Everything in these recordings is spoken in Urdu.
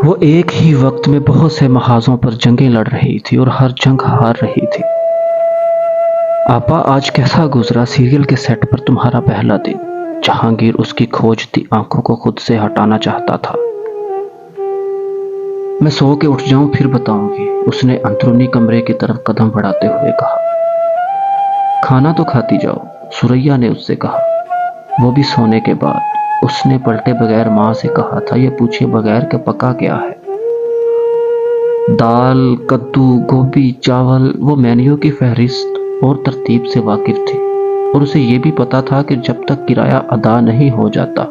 وہ ایک ہی وقت میں بہت سے محاذوں پر جنگیں لڑ رہی تھی اور ہر جنگ ہار رہی تھی۔ آپا، آج کیسا گزرا سیریل کے سیٹ پر تمہارا پہلا دن؟ جہانگیر اس کی کھوجتی آنکھوں کو خود سے ہٹانا چاہتا تھا۔ میں سو کے اٹھ جاؤں پھر بتاؤں گی، اس نے اندرونی کمرے کی طرف قدم بڑھاتے ہوئے کہا۔ کھانا تو کھاتی جاؤ، سوریا نے اس سے کہا۔ وہ بھی سونے کے بعد۔ اس نے پلٹے بغیر ماں سے کہا تھا، یہ پوچھے بغیر کہ پکا کیا ہے۔ دال، کدو، گوبھی، چاول۔ وہ مینیو کی فہرست اور ترتیب سے واقف تھی، اور اسے یہ بھی پتا تھا کہ جب تک کرایہ ادا نہیں ہو جاتا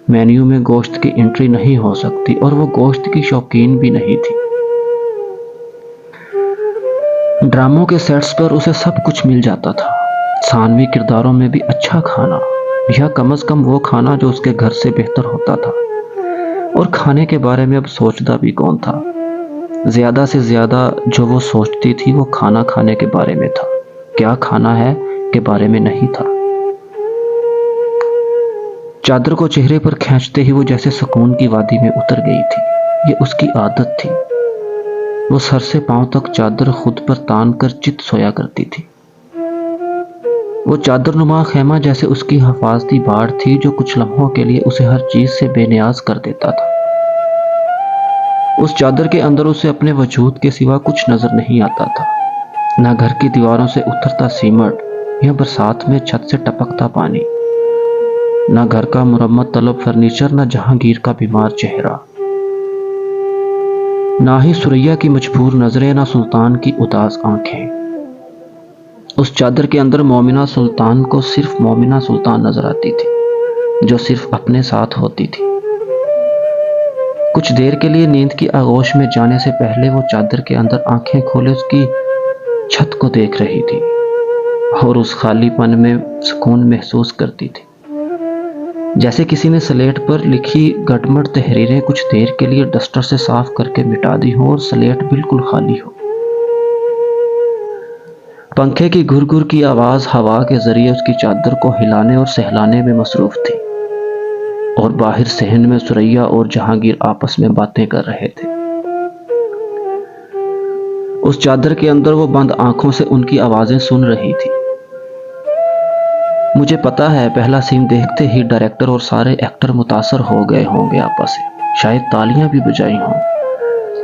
مینیو میں گوشت کی انٹری نہیں ہو سکتی، اور وہ گوشت کی شوقین بھی نہیں تھی۔ ڈراموں کے سیٹس پر اسے سب کچھ مل جاتا تھا، ثانوی کرداروں میں بھی اچھا کھانا، یا کم از کم وہ کھانا جو اس کے گھر سے بہتر ہوتا تھا۔ اور کھانے کے بارے میں اب سوچتا بھی کون تھا؟ زیادہ سے زیادہ جو وہ سوچتی تھی وہ کھانا کھانے کے بارے میں تھا، کیا کھانا ہے کے بارے میں نہیں تھا۔ چادر کو چہرے پر کھینچتے ہی وہ جیسے سکون کی وادی میں اتر گئی تھی۔ یہ اس کی عادت تھی، وہ سر سے پاؤں تک چادر خود پر تان کر چت سویا کرتی تھی۔ وہ چادر نما خیمہ جیسے اس کی حفاظتی باڑ تھی جو کچھ لمحوں کے لیے اسے ہر چیز سے بے نیاز کر دیتا تھا۔ اس چادر کے اندر اسے اپنے وجود کے سوا کچھ نظر نہیں آتا تھا، نہ گھر کی دیواروں سے اترتا سیمٹ یا برسات میں چھت سے ٹپکتا پانی، نہ گھر کا مرمت طلب فرنیچر، نہ جہانگیر کا بیمار چہرہ، نہ ہی سوریا کی مجبور نظریں، نہ سلطان کی اداس آنکھیں۔ اس چادر کے اندر مومنہ سلطان کو صرف مومنہ سلطان نظر آتی تھی، جو صرف اپنے ساتھ ہوتی تھی۔ کچھ دیر کے لیے نیند کی آغوش میں جانے سے پہلے وہ چادر کے اندر آنکھیں کھولے اس کی چھت کو دیکھ رہی تھی، اور اس خالی پن میں سکون محسوس کرتی تھی، جیسے کسی نے سلیٹ پر لکھی گٹمٹ تحریریں کچھ دیر کے لیے ڈسٹر سے صاف کر کے مٹا دی ہوں اور سلیٹ بالکل خالی ہو۔ پنکھے کی گھر گھر کی آواز ہوا کے ذریعے اس کی چادر کو ہلانے اور سہلانے میں مصروف تھی، اور باہر صحن میں سوریا اور جہانگیر آپس میں باتیں کر رہے تھے۔ اس چادر کے اندر وہ بند آنکھوں سے ان کی آوازیں سن رہی تھی۔ مجھے پتا ہے پہلا سین دیکھتے ہی ڈائریکٹر اور سارے ایکٹر متاثر ہو گئے ہوں گے آپس سے، شاید تالیاں بھی بجائی ہوں،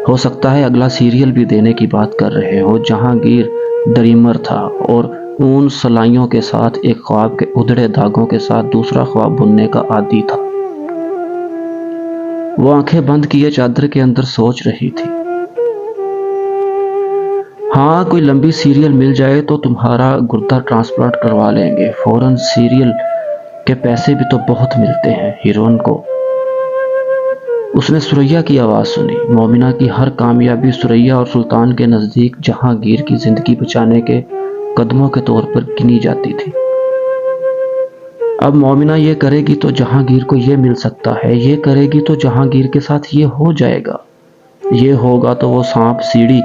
ہو سکتا ہے اگلا سیریل بھی دینے کی بات کر رہے ہو۔ جہانگیر ڈریمر تھا اور اون سلائیوں کے ساتھ ایک خواب کے ادھڑے دھاگوں کے ساتھ دوسرا خواب بننے کا عادی تھا۔ وہ آنکھیں بند کیے چادر کے اندر سوچ رہی تھی۔ ہاں، کوئی لمبی سیریل مل جائے تو تمہارا گردہ ٹرانسپلانٹ کروا لیں گے، فوراً سیریل کے پیسے بھی تو بہت ملتے ہیں ہیروئن کو۔ اس نے سوریا کی آواز سنی۔ مومنہ کی ہر کامیابی سوریا اور سلطان کے نزدیک جہانگیر کی زندگی بچانے کے قدموں کے طور پر گنی جاتی تھی۔ اب مومنہ یہ کرے گی تو جہانگیر کو یہ مل سکتا ہے، یہ کرے گی تو جہانگیر کے ساتھ یہ ہو جائے گا، یہ ہوگا تو وہ سانپ سیڑھی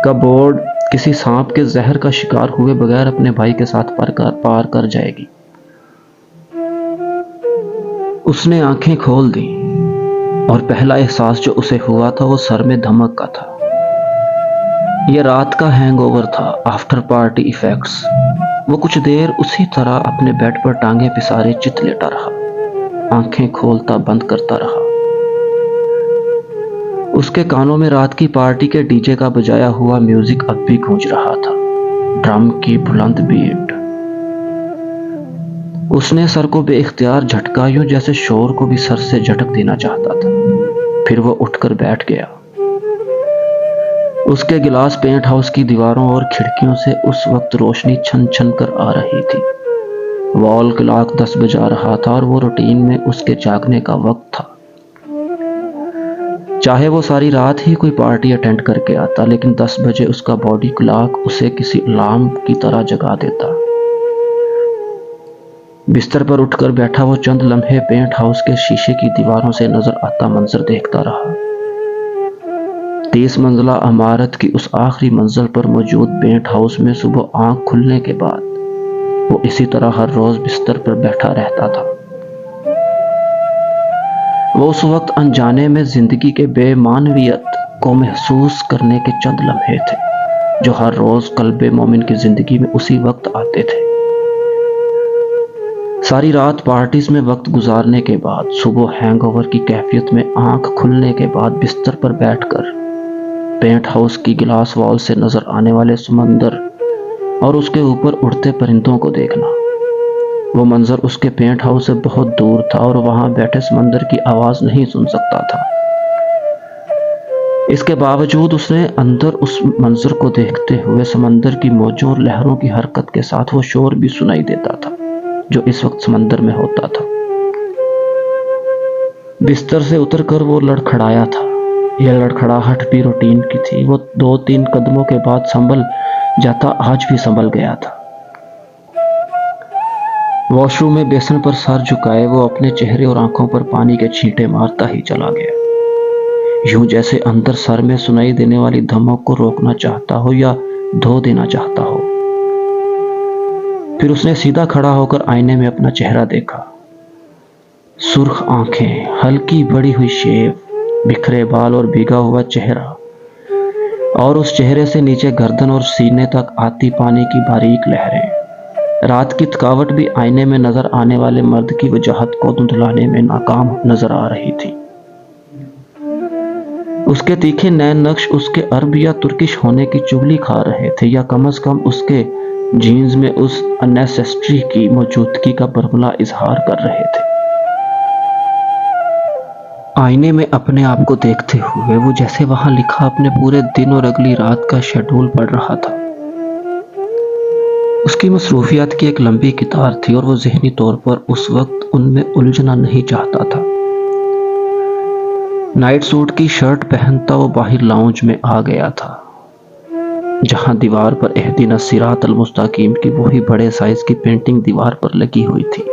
کا بورڈ کسی سانپ کے زہر کا شکار ہوئے بغیر اپنے بھائی کے ساتھ پار کر جائے گی۔ اس نے آنکھیں کھول دیں، اور پہلا احساس جو اسے ہوا تھا وہ سر میں دھمک کا تھا۔ یہ رات کا ہینگ اوور تھا، آفٹر پارٹی ایفیکٹس۔ وہ کچھ دیر اسی طرح اپنے بیڈ پر ٹانگیں پسارے چت لیٹا رہا، آنکھیں کھولتا بند کرتا رہا۔ اس کے کانوں میں رات کی پارٹی کے ڈی جے کا بجایا ہوا میوزک اب بھی گونج رہا تھا، ڈرم کی بلند بیٹ۔ اس نے سر کو بے اختیار جھٹکا، یوں جیسے شور کو بھی سر سے جھٹک دینا چاہتا تھا۔ پھر وہ اٹھ کر بیٹھ گیا۔ اس کے گلاس پینٹ ہاؤس کی دیواروں اور کھڑکیوں سے اس وقت روشنی چھن چھن کر آ رہی تھی۔ وال کلاک 10 بجا رہا تھا اور وہ روٹین میں اس کے جاگنے کا وقت تھا۔ چاہے وہ ساری رات ہی کوئی پارٹی اٹینڈ کر کے آتا، لیکن 10 بجے اس کا باڈی کلاک اسے کسی الارم کی طرح جگا دیتا۔ بستر پر اٹھ کر بیٹھا وہ چند لمحے پینٹ ہاؤس کے شیشے کی دیواروں سے نظر آتا منظر دیکھتا رہا۔ 30 منزلہ عمارت کی اس آخری منزل پر موجود پینٹ ہاؤس میں صبح آنکھ کھلنے کے بعد وہ اسی طرح ہر روز بستر پر بیٹھا رہتا تھا۔ وہ اس وقت انجانے میں زندگی کے بے معنویت کو محسوس کرنے کے چند لمحے تھے جو ہر روز قلب مومن کی زندگی میں اسی وقت آتے تھے۔ ساری رات پارٹیز میں وقت گزارنے کے بعد صبح ہینگ اوور کی کیفیت میں آنکھ کھلنے کے بعد بستر پر بیٹھ کر پینٹ ہاؤس کی گلاس وال سے نظر آنے والے سمندر اور اس کے اوپر اڑتے پرندوں کو دیکھنا، وہ منظر اس کے پینٹ ہاؤس سے بہت دور تھا اور وہاں بیٹھے سمندر کی آواز نہیں سن سکتا تھا۔ اس کے باوجود اس نے اندر اس منظر کو دیکھتے ہوئے سمندر کی موجوں اور لہروں کی حرکت کے ساتھ وہ شور بھی سنائی دیتا تھا جو اس وقت سمندر میں ہوتا تھا۔ بستر سے اتر کر وہ لڑکھڑایا تھا۔ یہ لڑکھڑاہٹ بھی روٹین کی تھی۔ وہ 2-3 قدموں کے بعد سنبھل جاتا، آج بھی سنبھل گیا تھا۔ واش روم میں بیسن پر سر جھکائے وہ اپنے چہرے اور آنکھوں پر پانی کے چھینٹے مارتا ہی چلا گیا، یوں جیسے اندر سر میں سنائی دینے والی دھمک کو روکنا چاہتا ہو یا دھو دینا چاہتا ہو۔ پھر اس نے سیدھا کھڑا ہو کر آئینے میں اپنا چہرہ دیکھا۔ سرخ آنکھیں، ہلکی بڑی ہوئی شیو، بکھرے بال اور بھیگا ہوا چہرہ، اور اس چہرے سے نیچے گردن اور سینے تک آتی پانی کی باریک لہریں۔ رات کی تھکاوٹ بھی آئینے میں نظر آنے والے مرد کی وجاہت کو دھندلانے میں ناکام نظر آ رہی تھی۔ اس کے تیکھے نین نقش اس کے عرب یا ترکش ہونے کی چغلی کھا رہے تھے، یا کم از کم اس کے جینز میں اس انیسیسٹری کی موجودگی کا برملا اظہار کر رہے تھے۔ آئینے میں اپنے آپ کو دیکھتے ہوئے وہ جیسے وہاں لکھا اپنے پورے دن اور اگلی رات کا شیڈول پڑھ رہا تھا۔ اس کی مصروفیات کی ایک لمبی قطار تھی اور وہ ذہنی طور پر اس وقت ان میں الجھنا نہیں چاہتا تھا۔ نائٹ سوٹ کی شرٹ پہنتا وہ باہر لاؤنج میں آ گیا تھا، جہاں دیوار پر اہدنا صراط المستقیم کی وہی بڑے سائز کی پینٹنگ دیوار پر لگی ہوئی تھی،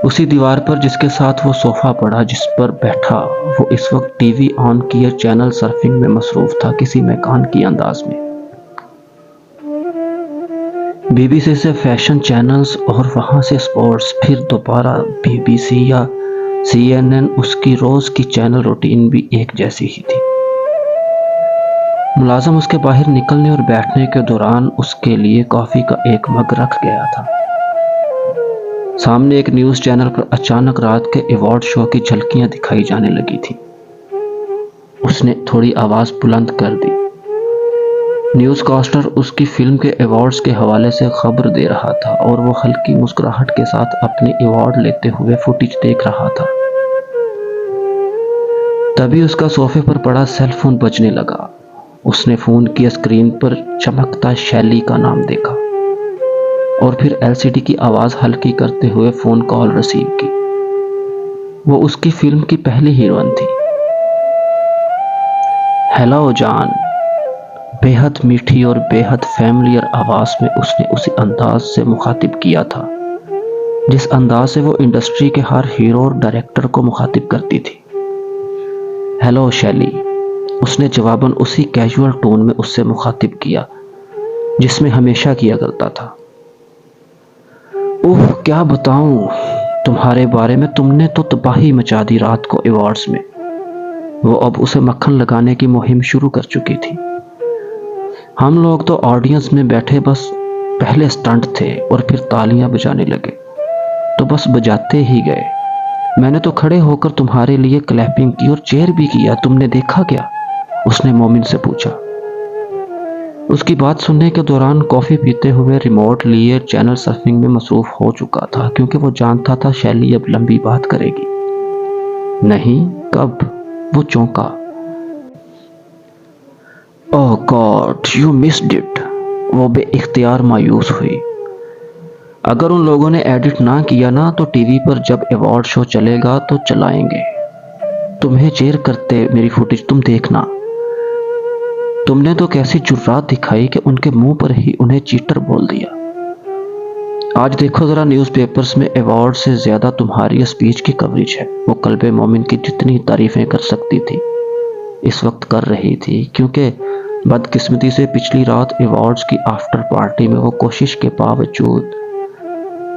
اسی دیوار پر جس کے ساتھ وہ صوفہ پڑا جس پر بیٹھا وہ اس وقت ٹی وی آن کیے چینل سرفنگ میں مصروف تھا، کسی میکان کی انداز میں۔ بی بی سی سے فیشن چینلز اور وہاں سے سپورٹس، پھر دوبارہ بی بی سی یا سی این این، اس کی روز کی چینل روٹین بھی ایک جیسی ہی تھی۔ ملازم اس کے باہر نکلنے اور بیٹھنے کے دوران اس کے لیے کافی کا ایک مگ رکھ گیا تھا۔ سامنے ایک نیوز چینل پر اچانک رات کے ایوارڈ شو کی جھلکیاں دکھائی جانے لگی تھی۔ اس نے تھوڑی آواز بلند کر دی۔ نیوز کاسٹر اس کی فلم کے ایوارڈز کے حوالے سے خبر دے رہا تھا اور وہ ہلکی مسکراہٹ کے ساتھ اپنے ایوارڈ لیتے ہوئے فوٹیج دیکھ رہا تھا۔ تبھی اس کا صوفے پر پڑا سیل فون بجنے لگا۔ اس نے فون کی اسکرین پر چمکتا شیلی کا نام دیکھا اور پھر ایل سی ڈی کی آواز ہلکی کرتے ہوئے فون کال ریسیو کی۔ وہ اس کی فلم کی پہلی ہیروئن تھی۔ ہیلو جان، بے حد میٹھی اور بے حد فیملیئر آواز میں اس نے اسی انداز سے مخاطب کیا تھا جس انداز سے وہ انڈسٹری کے ہر ہیرو اور ڈائریکٹر کو مخاطب کرتی تھی۔ ہیلو شیلی، اس نے جواباً اسی کیجول ٹون میں اس سے مخاطب کیا جس میں ہمیشہ کیا کرتا تھا۔ اوہ کیا بتاؤں تمہارے بارے میں، تم نے تو تباہی مچا دی رات کو ایوارڈز میں۔ وہ اب اسے مکھن لگانے کی مہم شروع کر چکی تھی۔ ہم لوگ تو آڈینس میں بیٹھے بس پہلے سٹنٹ تھے اور پھر تالیاں بجانے لگے تو بس بجاتے ہی گئے۔ میں نے تو کھڑے ہو کر تمہارے لیے کلیپنگ کی اور چیئر بھی کیا، تم نے دیکھا کیا؟ اس نے مومن سے پوچھا۔ اس کی بات سننے کے دوران کافی پیتے ہوئے ریموٹ لیے چینل سرفنگ میں مصروف ہو چکا تھا، کیونکہ وہ جانتا تھا شیلی اب لمبی بات کرے گی۔ نہیں، کب؟ وہ چونکا۔ اوہ گاڈ، یو مسڈ اٹ۔ وہ بے اختیار مایوس ہوئی۔ اگر ان لوگوں نے ایڈٹ نہ کیا نا تو ٹی وی پر جب ایوارڈ شو چلے گا تو چلائیں گے۔ تمہیں چیئر کرتے میری فوٹیج تم دیکھنا۔ تم نے تو کیسی جرات دکھائی کہ ان کے منہ پر ہی انہیں چیٹر بول دیا۔ آج دیکھو ذرا نیوز پیپرز میں ایوارڈ سے زیادہ تمہاری اسپیچ کی کوریج ہے۔ وہ قلب مومن کی جتنی تعریفیں کر سکتی تھی اس وقت کر رہی تھی، کیونکہ بدقسمتی سے پچھلی رات ایوارڈز کی آفٹر پارٹی میں وہ کوشش کے باوجود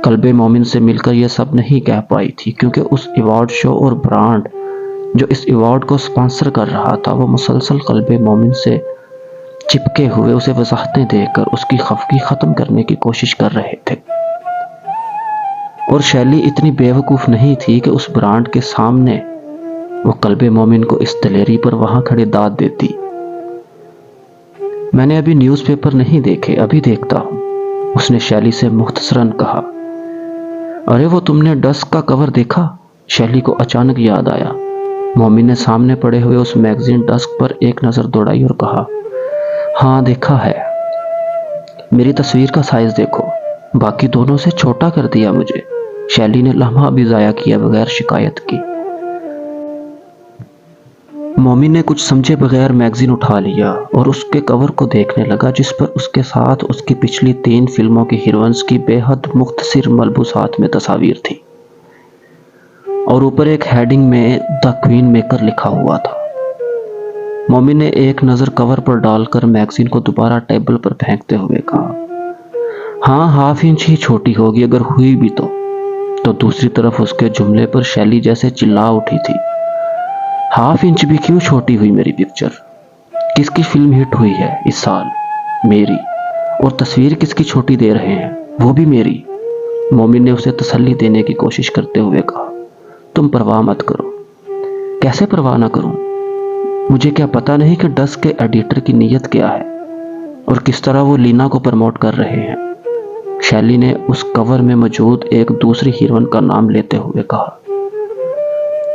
قلب مومن سے مل کر یہ سب نہیں کہہ پائی تھی، کیونکہ اس ایوارڈ شو اور برانڈ جو اس ایوارڈ کو سپانسر کر رہا تھا وہ مسلسل قلب مومن سے چپکے ہوئے اسے وضاحتیں دے کر اس کی خفگی ختم کرنے کی کوشش کر رہے تھے۔ اور شیلی اتنی بیوقوف نہیں تھی کہ اس برانڈ کے سامنے وہ قلب مومن کو اس دلیری پر وہاں کھڑے داد دیتی۔ میں نے ابھی نیوز پیپر نہیں دیکھے، ابھی دیکھتا ہوں، اس نے شیلی سے مختصراً کہا۔ ارے وہ تم نے ڈسک کا کور دیکھا؟ شیلی کو اچانک یاد آیا۔ مومن نے سامنے پڑے ہوئے اس میگزین ڈسک پر ایک نظر دوڑائی اور کہا، ہاں دیکھا ہے۔ میری تصویر کا سائز دیکھو، باقی دونوں سے چھوٹا کر دیا مجھے۔ شیلی نے لمحہ بھی ضائع کیا بغیر شکایت کی۔ مومن نے کچھ سمجھے بغیر میگزین اٹھا لیا اور اس کے کور کو دیکھنے لگا، جس پر اس کے ساتھ اس کی پچھلی 3 فلموں کی ہیروئنز کی بے حد مختصر ملبوسات میں تصاویر تھی، اور اوپر ایک ہیڈنگ میں دی کوئین میکر لکھا ہوا تھا۔ مومن نے ایک نظر کور پر ڈال کر میگزین کو دوبارہ ٹیبل پر پھینکتے ہوئے کہا، ہاں 1/2 انچ ہی چھوٹی ہوگی اگر ہوئی بھی تو دوسری طرف اس کے جملے پر شیلی جیسے چلا اٹھی تھی، 1/2 انچ بھی کیوں چھوٹی ہوئی میری پکچر؟ کس کی فلم ہٹ ہوئی ہے اس سال؟ میری۔ اور تصویر کس کی چھوٹی دے رہے ہیں؟ وہ بھی میری۔ مومن نے اسے تسلی دینے کی کوشش کرتے ہوئے کہا، تم پرواہ مت کرو۔ کیسے پرواہ نہ کروں؟ مجھے کیا پتہ نہیں کہ ڈسک کے ایڈیٹر کی نیت کیا ہے اور کس طرح وہ لینا کو پروموٹ کر رہے ہیں؟ شیلی نے اس کور میں موجود ایک دوسری ہیروئن کا نام لیتے ہوئے کہا۔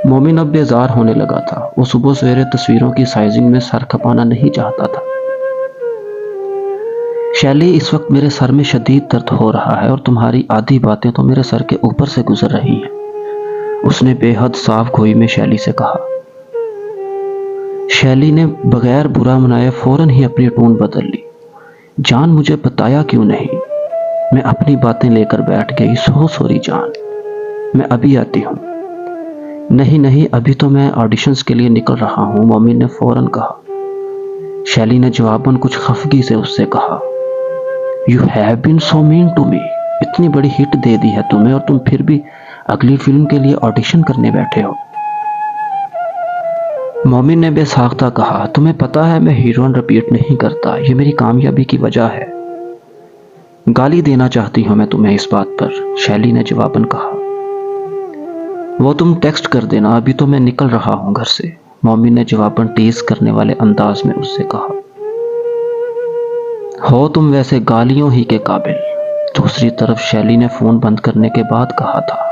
مومن اب بیزار ہونے لگا تھا۔ وہ صبح سویرے تصویروں کی سائزنگ میں سر کھپانا نہیں چاہتا تھا۔ شیلی، اس وقت میرے سر میں شدید درد ہو رہا ہے اور تمہاری آدھی باتیں تو میرے سر کے اوپر سے گزر رہی ہیں، اس نے بے حد صاف گوئی میں شیلی سے کہا۔ شیلی نے بغیر برا منائے فوراً ہی اپنی ٹون بدل لی۔ جان، مجھے بتایا کیوں نہیں؟ میں اپنی باتیں لے کر بیٹھ گئی۔ سوری جان، میں ابھی آتی ہوں۔ نہیں، ابھی تو میں آڈیشنز کے لیے نکل رہا ہوں، مومن نے فوراً کہا۔ شیلی نے جواباً کچھ خفگی سے اس سے کہا، you have been so mean to me. اتنی بڑی ہٹ دے دی ہے تمہیں اور تم پھر بھی اگلی فلم کے لیے آڈیشن کرنے بیٹھے ہو۔ مومن نے بے ساختہ کہا، تمہیں پتہ ہے میں ہیروئن رپیٹ نہیں کرتا، یہ میری کامیابی کی وجہ ہے۔ گالی دینا چاہتی ہوں میں تمہیں اس بات پر، شیلی نے جواباً کہا۔ وہ تم ٹیکسٹ کر دینا، ابھی تو میں نکل رہا ہوں گھر سے، مومن نے جواباً ٹیز کرنے والے انداز میں اس سے کہا۔ ہو تم ویسے گالیوں ہی کے قابل، دوسری طرف شیلی نے فون بند کرنے کے بعد کہا تھا۔